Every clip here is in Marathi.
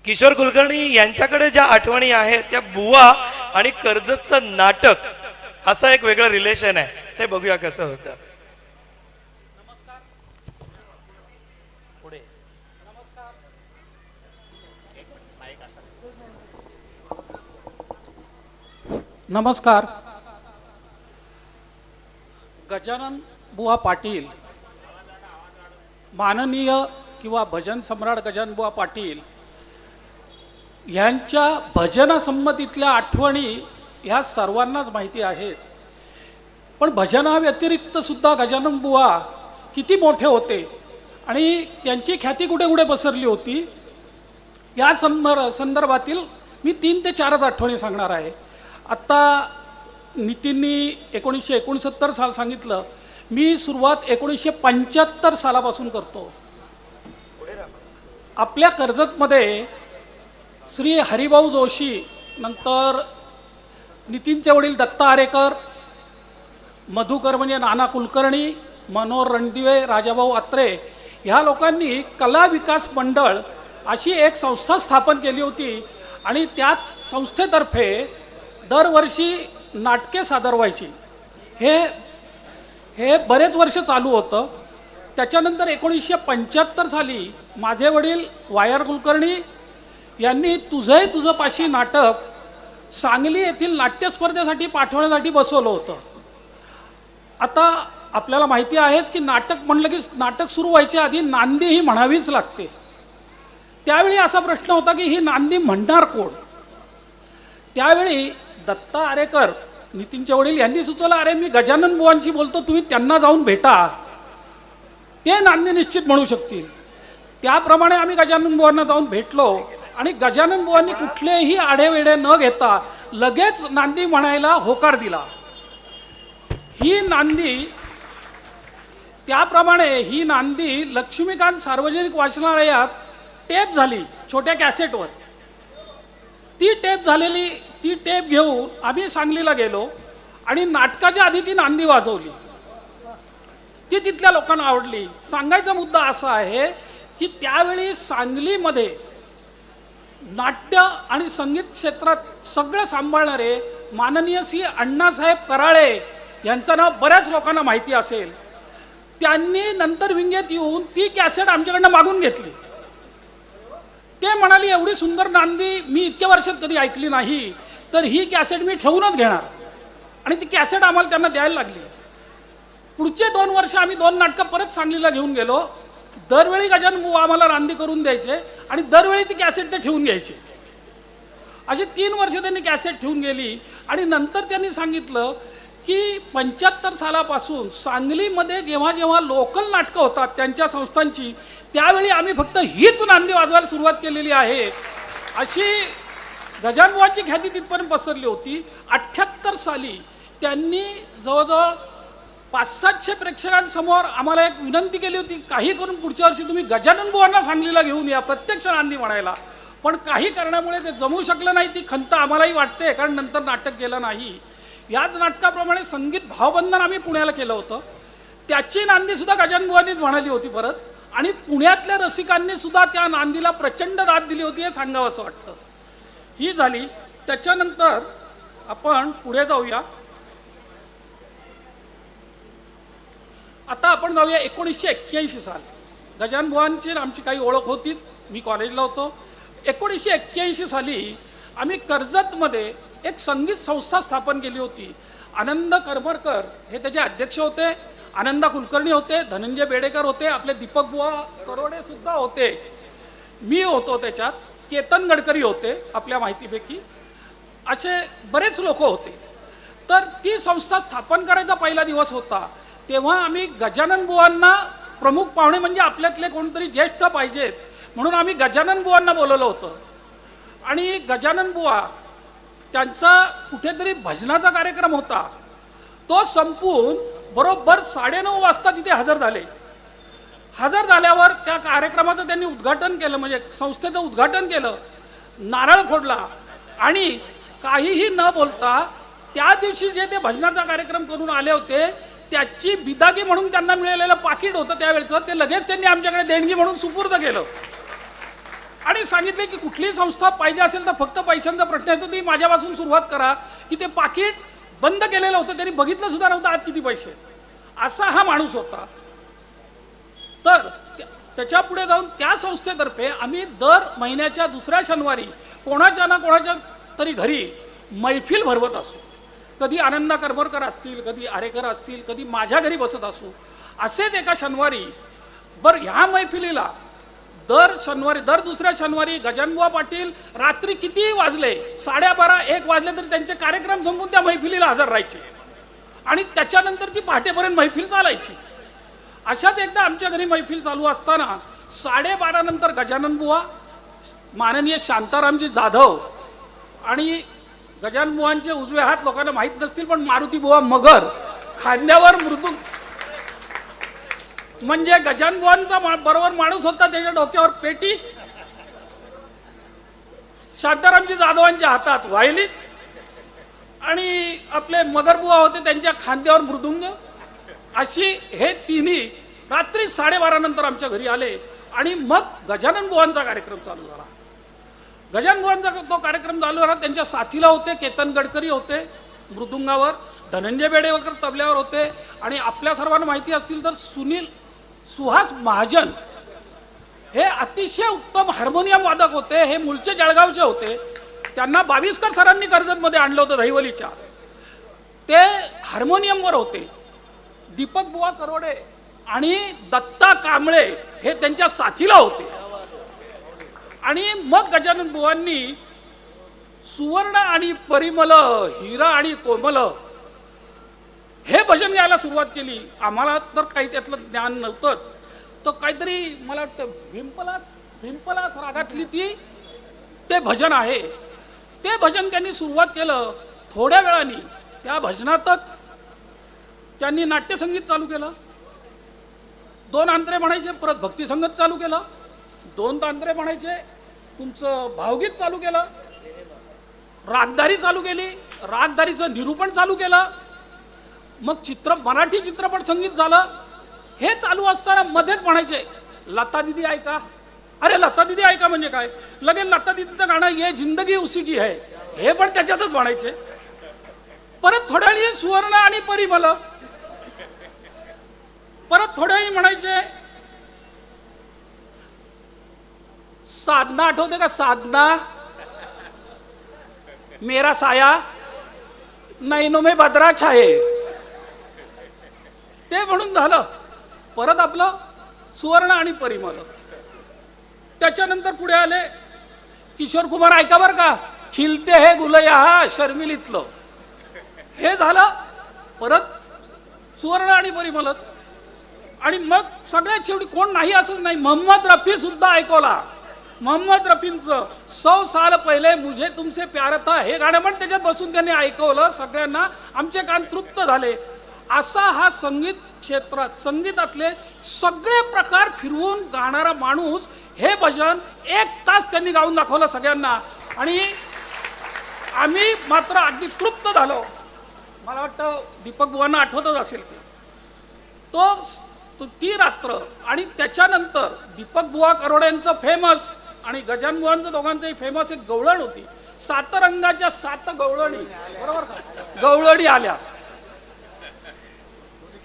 किशोर कुलकर्णी यांच्याकडे ज्या आठवणी आहेत त्या बुवा आणि कर्जतचं नाटक असं एक वेगळं रिलेशन आहे, ते बघूया कसं होतं. नमस्कार. गजानन बुवा पाटील, माननीय किंवा भजन सम्राट गजानन बुवा पाटील यांच्या भजनासंबंधीतल्या आठवणी ह्या सर्वांनाच माहिती आहेत. पण भजनाव्यतिरिक्त सुद्धा गजानन बुवा किती मोठे होते आणि त्यांची ख्याती कुठे कुठे पसरली होती या संदर्भातील मी 3 ते 4 आठवणी सांगणार आहे. आत्ता नितीननी 1969 साल सांगितलं, मी सुरुवात 1975 सालापासून करतो. आपल्या कर्जतमध्ये श्री हरिभाऊ जोशी, नंतर नितीनचे वडील दत्ता आरेकर, मधुकर म्हणजे नाना कुलकर्णी, मनोहर रणदिवे, राजाभाऊ अत्रे ह्या लोकांनी कला विकास मंडळ अशी एक संस्था स्थापन केली होती आणि त्या संस्थेतर्फे दरवर्षी नाटके सादर व्हायची. हे बरेच वर्ष चालू होतं. त्याच्यानंतर 1975 साली माझे वडील वायर कुलकर्णी यांनी तुझं पाशी नाटक सांगली येथील नाट्यस्पर्धेसाठी पाठवण्यासाठी बसवलं होतं. आता आपल्याला माहिती आहेच की नाटक म्हणलं की नाटक सुरू व्हायच्या आधी नांदी ही म्हणावीच लागते. त्यावेळी असा प्रश्न होता की ही नांदी म्हणणार कोण. त्यावेळी दत्ता आरेकर, नितीनचे वडील, यांनी सुचवलं, अरे मी गजानन बुवांशी बोलतो, तुम्ही त्यांना जाऊन भेटा, ते नांदी निश्चित म्हणू शकतील. त्याप्रमाणे आम्ही गजानन बुवांना जाऊन भेटलो आणि गजानन बुवांनी कुठलेही आढेवेढे न घेता लगेच नांदी म्हणायला होकार दिला. ही नांदी लक्ष्मीकांत सार्वजनिक वाचनालयात टेप झाली, छोट्या कॅसेटवर. ती टेप घेऊन आम्ही सांगलीला गेलो आणि नाटकाच्या आधी ती नांदी वाजवली. ती तिथल्या लोकांना आवडली. सांगायचा मुद्दा असा आहे की त्यावेळी सांगलीमध्ये नाट्य आणि संगीत क्षेत्रात सगळं सांभाळणारे माननीय श्री अण्णासाहेब कराळे यांचं नाव बऱ्याच लोकांना माहिती असेल. त्यांनी नंतर विंगेत येऊन ती कॅसेट आमच्याकडनं मागून घेतली. ते म्हणाली, एवढी सुंदर नांदी मी इतक्या वर्षात कधी ऐकली नाही, तर ही कॅसेट मी ठेवूनच घेणार. आणि ती कॅसेट आम्हाला त्यांना द्यायला लागली. पुढचे 2 वर्ष आम्ही 2 नाटकं परत सांगलीला घेऊन गेलो. दरवेळी गजानन बुवा आम्हाला नांदी करून द्यायचे आणि दरवेळी ती कॅसेट ते ठेवून घ्यायचे. अशी 3 वर्ष त्यांनी कॅसेट ठेवून गेली. आणि नंतर त्यांनी सांगितलं की 75 सालापासून सांगलीमध्ये जेव्हा जेव्हा लोकल नाटकं होतात त्यांच्या संस्थांची, त्यावेळी आम्ही फक्त हीच नांदी वाजवायला सुरुवात केलेली आहे. अशी गजानन बुवांची ख्याती तिथपर्यंत पसरली होती. 78 साली त्यांनी जवळजवळ 500-700 प्रेक्षकांसमोर आम्हाला एक विनंती केली होती, काही करून पुढच्या वर्षी तुम्ही गजानन बुवांना सांगलीला घेऊन या प्रत्यक्ष नांदी म्हणायला. पण काही कारणामुळे ते जमू शकलं नाही. ती खंत आम्हालाही वाटते, कारण नंतर नाटक गेलं नाही. याच नाटकाप्रमाणे संगीत भावबंधन आम्ही पुण्याला केलं होतं. त्याची नांदी सुद्धा गजानन बुवांनीच म्हणाली होती परत. आणि पुण्यातल्या रसिकांनी सुद्धा त्या नांदीला प्रचंड दाद दिली होती, हे सांगावं असं वाटतं. ही झाली. त्याच्यानंतर आपण पुढे जाऊया. आता आपण जाऊया 1981 साल. गजानन बुवांची आमची काही ओळख होतीच, मी कॉलेजला होतो. 1981 साली आम्ही कर्जतमध्ये एक संगीत संस्था स्थापन केली होती. आनंद करमरकर हे त्याचे अध्यक्ष होते, आनंदा कुलकर्णी होते, धनंजय बेडेकर होते, आपले दीपक बुवा करोडे सुद्धा होते, मी होतो त्याच्यात, केतन गडकरी होते आपल्या माहितीपैकी, असे बरेच लोक होते. तर ती संस्था स्थापन करायचा पहिला दिवस होता. तेव्हा आम्ही गजानन बुवांना प्रमुख पाहुणे म्हणजे आपल्यातले कोणतरी ज्येष्ठ पाहिजेत म्हणून आम्ही गजानन बुवांना बोलवलं होतं. आणि गजानन बुवा त्यांचा कुठेतरी भजनाचा कार्यक्रम होता, तो संपून बरोबर 9:30 वाजता तिथे हजर झाले. हजर झाल्यावर त्या कार्यक्रमाचं त्यांनी उद्घाटन केलं, म्हणजे संस्थेचं उद्घाटन केलं, नारळ फोडला आणि काहीही न बोलता त्या दिवशी जे ते भजनाचा कार्यक्रम करून आले होते त्याची बिदागी म्हणून त्यांना मिळालेलं पाकिट होतं त्यावेळेचं, ते लगेच त्यांनी आमच्याकडे देणगी म्हणून सुपूर्द केलं. आणि सांगितले की कुठलीही संस्था पाहिजे असेल तर फक्त पैशांचा प्रश्न आहे तर ती माझ्यापासून सुरुवात करा. की ते पाकिट बंद केलेलं होतं, त्यांनी बघितलं सुद्धा नव्हतं आत किती पैसे आहेत. असा हा माणूस होता. तर त्याच्या पुढे जाऊन त्या संस्थेतर्फे आम्ही दर महिन्याच्या दुसऱ्या शनिवारी कोणाच्या ना कोणाच्या तरी घरी मैफिल भरवत असू. कधी आनंदा करमरकर असतील, कधी आरेकर असतील, कधी माझ्या घरी बसत असू. असेच एका शनिवारी ह्या मैफिलीला दर दुसऱ्या शनिवारी गजाननबुवा पाटील रात्री कितीही वाजले, 12:30 1 वाजले तरी त्यांचे कार्यक्रम संपून त्या मैफिलीला हजर राहायचे आणि त्याच्यानंतर ती पहाटेपर्यंत मैफिल चालायची. अशाच एकदा आमच्या घरी मैफिल चालू असताना 12:30 नंतर गजाननबुवा, माननीय शांतारामजी जाधव आणि गजाननबुवांचे उजवे हात लोकांना माहीत नसतील पण मारुतीबुवा मगर खांद्यावर मृदुंग, म्हणजे गजाननबुवांचा बरोबर माणूस होता, त्याच्या डोक्यावर पेटी, शांतारामजी जाधवांच्या हातात व्हायलिन आणि आपले मगरबुवा होते त्यांच्या खांद्यावर मृदुंग. अशी हे तिन्ही रात्री 12:30 नंतर आमच्या घरी आले आणि मग गजाननबुवांचा कार्यक्रम चालू झाला. गजाननबुवांचा तो कार्यक्रम चालू झाला. त्यांच्या साथीला होते केतन गडकरी होते मृदुंगावर, धनंजय बेडेकर तबल्यावर होते आणि आपल्या सर्वांना माहिती असतील तर सुहास महाजन हे अतिशय उत्तम हार्मोनियम वादक होते. हे मूळचे जळगावचे होते. त्यांना बाविस्कर सरांनी कर्जतमध्ये आणलं होतं दहिवलीच्या. ते हार्मोनियमवर होते. दीपक बुवा करोडे आणि दत्ता कांबळे हे त्यांच्या साथीला होते. आणि मग गजानन बुवांनी सुवर्ण आणि परिमल, हिरा आणि कोमल हे भजन गायला सुरुवात केली. आम्हाला तर काही त्यातलं ज्ञान नव्हतंच. तर काहीतरी मला वाटतं भिंपलास रागातली ते भजन आहे. ते भजन त्यांनी सुरुवात केलं. थोड्या वेळाने त्या भजनातच त्यांनी नाट्यसंगीत चालू केलं. 2 अंतरे म्हणायचे, परत भक्तिसंगत चालू केलं. 2 तांत्रे म्हणायचे, तुमचं भावगीत चालू केलं, रागदारी चालू केली, रागदारीचं निरूपण चालू केलं. मग मराठी चित्रपट संगीत झालं. हे चालू असताना मध्येच म्हणायचे, लता दीदी ऐका. अरे लता दीदी ऐका म्हणजे काय? लगेच लता दीदीचं गाणं ये जिंदगी उसी की है हे पण त्याच्यातच म्हणायचे. परत थोड्या वेळी सुवर्ण आणि परिमल, परत थोड्या वेळी म्हणायचे साधना. आठवते का साधना? मेरा साया नैनो में बदरा छाये, ते म्हणून झालं. परत आपलं सुवर्ण आणि परिमल. त्याच्यानंतर पुढे आले किशोर कुमार, ऐका बर का, खिलते हे गुलया शर्मिलीतलं, हे झालं. परत सुवर्ण आणि परिमलच. आणि मग सगळ्यात शेवटी कोण नाही असं नाही, मोहम्मद रफी सुद्धा ऐकवला. मोहम्मद रफींचं 100 साल पहिले मुझे तुमसे प्यार था हे गाणं पण त्याच्यात बसून त्यांनी ऐकवलं. सगळ्यांना आमचे कान तृप्त झाले. असा हा संगीत क्षेत्रात संगीतातले सगळे प्रकार फिरवून गाणारा माणूस हे भजन 1 तास त्यांनी गाऊन दाखवलं सगळ्यांना. आणि आम्ही मात्र अगदी तृप्त झालो. मला वाटतं दीपक बुवांना आठवतच असेल की ती रात्र. आणि त्याच्यानंतर दीपक बुवा करोडेंचं फेमस आणि गजानन बुवांचं दोघांचंही फेमस एक गवळण होती. 7 रंगाच्या 7 गवळणी, बरोबर का, गवळणी आल्या.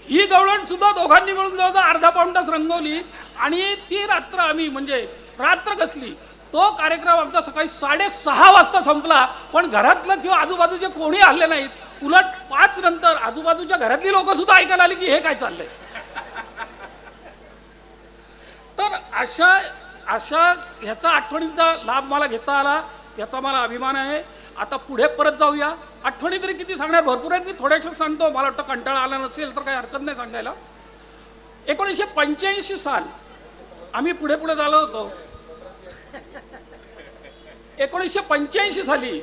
ही गवळण सुद्धा दोघांनी मिळून जवळजवळ अर्धा पाऊण तास रंगवली. आणि ती रात्र आम्ही म्हणजे रात्र कसली, तो कार्यक्रम आमचा सकाळी 6:30 वाजता संपला. पण घरातलं किंवा आजूबाजूचे कोणी आले नाहीत. उलट 5 नंतर आजूबाजूच्या घरातली लोक सुद्धा ऐकायला आली की हे काय चाललंय. तर अशा ह्याचा आठवणींचा लाभ मला घेता आला, याचा मला अभिमान आहे. आता पुढे परत जाऊया. आठवणी तरी किती सांगणार, भरपूर आहेत. मी थोड्याशा सांगतो, मला वाटतं कंटाळा आला नसेल तर काही हरकत नाही सांगायला. 1985 साल आम्ही पुढे झालो होतो. 1985 साली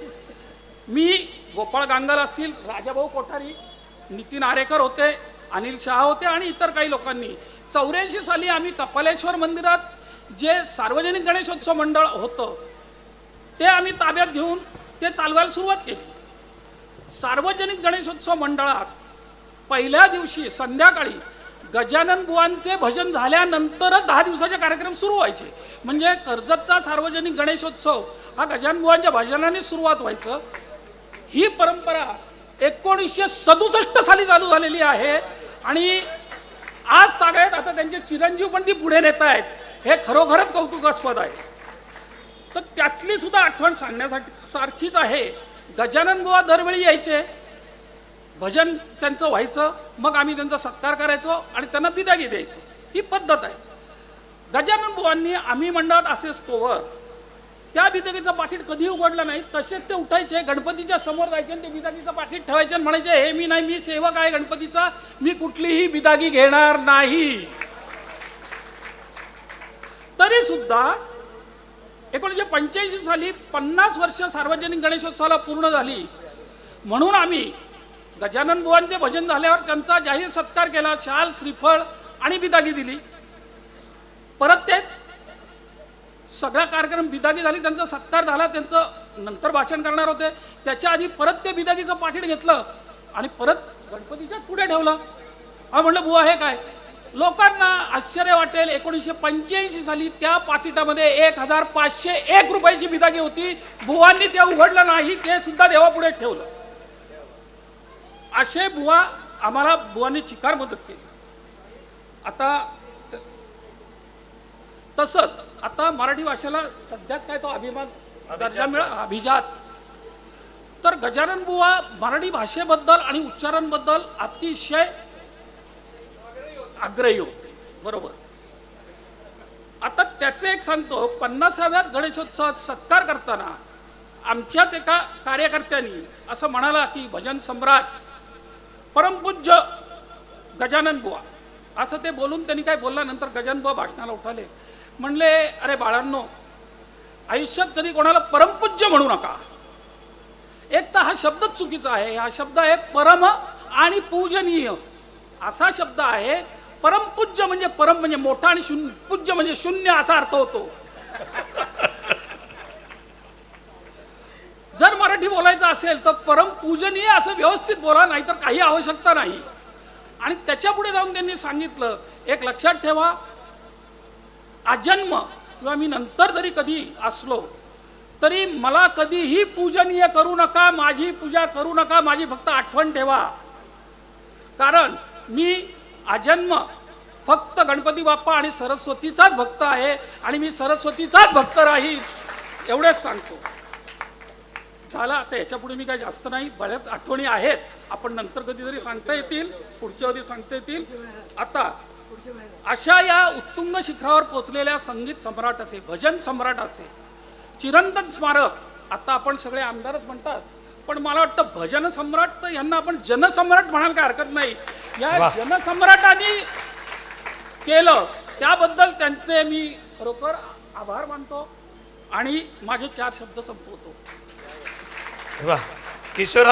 मी, गोपाळ गांगल असतील, राजाभाऊ कोठारी, नितीन आरेकर होते, अनिल शहा होते आणि इतर काही लोकांनी 84 साली आम्ही कपालेश्वर मंदिरात जे सार्वजनिक गणेशोत्सव मंडळ होतं ते आम्ही ताब्यात घेऊन ते चालवायला सुरुवात केली. सार्वजनिक गणेशोत्सव मंडळात पहिल्या दिवशी संध्याकाळी गजानन बुवांचे भजन झाल्यानंतरच 10 दिवसाचे कार्यक्रम सुरू व्हायचे. म्हणजे कर्जतचा सार्वजनिक गणेशोत्सव हा गजानन बुवांच्या भजनाने सुरुवात व्हायचं. ही परंपरा 1967 साली चालू झालेली आहे आणि आज तागायत आता त्यांचे चिरंजीव पण ती पुढे नेत आहेत. हे खरोखरच कौतुकास्पद आहे. तर त्यातली सुद्धा आठवण सांगण्यासाठी सारखीच आहे. गजानन बुवा दरवेळी यायचे, भजन त्यांचं व्हायचं, मग आम्ही त्यांचा सत्कार करायचो आणि त्यांना बिदागी द्यायचो. ही पद्धत आहे. गजानन बुवांनी आम्ही मंडळात असे स्तोवर त्या बिदागीचं पाकिट कधी उघडलं नाही. तसेच ते उठायचे, गणपतीच्या समोर जायचे आणि ते बिदागीचं पाकिट ठेवायचे आणि म्हणायचे, हे मी नाही, मी सेवक आहे गणपतीचा, मी कुठलीही बिदागी घेणार नाही. तरी सुद्धा 1985 साली 50 वर्ष सार्वजनिक गणेशोत्सवाला पूर्ण झाली म्हणून आम्ही गजानन बुवांचे भजन झाल्यावर त्यांचा जाहीर सत्कार केला. शाल, श्रीफळ आणि बिदागी दिली. परत तेच सगळा कार्यक्रम बिदागी झाली, त्यांचा सत्कार झाला, त्यांचं नंतर भाषण करणार होते. त्याच्या आधी परत ते बिदागीचं पाकिट घेतलं आणि परत गणपतीच्याच पुढे ठेवलं. म्हटलं बुवा हे काय? लोकांना आश्चर्य वाटेल. 1985 साली त्या पाकिटामध्ये 1501 रुपयाची बिदागी होती. बुवांनी ते उघडलं नाही, ते सुद्धा देवापुढे ठेवलं. असे बुवा आम्हाला बुवांनी चिकार मदत केली. आता तसंच आता मराठी भाषेला सध्याच काय तो अभिमान दर्जा मिळाला, अभिजात. तर गजानन बुवा मराठी भाषेबद्दल आणि उच्चारांबद्दल अतिशय आग्रही होते. बरोबर. आता त्याचे एक सांगतो. 50व्या गणेशोत्सवात सत्कार करताना आमच्याच एका कार्यकर्त्यांनी असं म्हणाला की भजन सम्राट परमपूज्य गजानन बुवा, असं ते बोलून त्यांनी काय बोलला. नंतर गजानन बुवा भाषणाला उठाले, म्हणले, अरे बाळांनो, आयुष्यात कधी कोणाला परमपूज्य म्हणू नका. एक तर हा शब्दच चुकीचा आहे. हा शब्द आहे परम आणि पूजनीय असा शब्द आहे. परमपूज्य म्हणजे परम म्हणजे मोठा आणि शून्य, पूज्य म्हणजे शून्य असा अर्थ होतो. जर मराठी बोलायचं असेल तर परम पूजनीय असं व्यवस्थित बोला, नाहीतर काही आवश्यकता नाही. आणि त्याच्या पुढे जाऊन त्यांनी सांगितलं, एक लक्षात ठेवा, आजन्म किंवा मी नंतर जरी कधी असलो तरी मला कधीही पूजनीय करू नका, माझी पूजा करू नका, माझी फक्त आठवण ठेवा. कारण मी आजन्म फक्त गणपती बाप्पा आणि सरस्वतीचाच भक्त आहे आणि मी सरस्वतीचाच भक्त राहील, एवढेच सांगतो. झाला. आता याच्या पुढे मी काही जास्त नाही. बऱ्याच आठवणी आहेत, आपण नंतर कधीतरी सांगता येतील, पुढच्या कधी सांगता येतील. आता अशा या उत्तुंग शिखरावर पोचलेल्या संगीत सम्राटाचे, भजन सम्राटाचे चिरंतन स्मारक, आता आपण सगळे आमदारच म्हणतात, पण मला वाटतं भजन सम्राट तर यांना आपण जनसम्राट म्हणायला काय हरकत नाही. या जनसम्राटांनी केलं त्याबद्दल त्यांचे मी खरोखर आभार मानतो आणि माझे 4 शब्द संपवतो. किशोरराव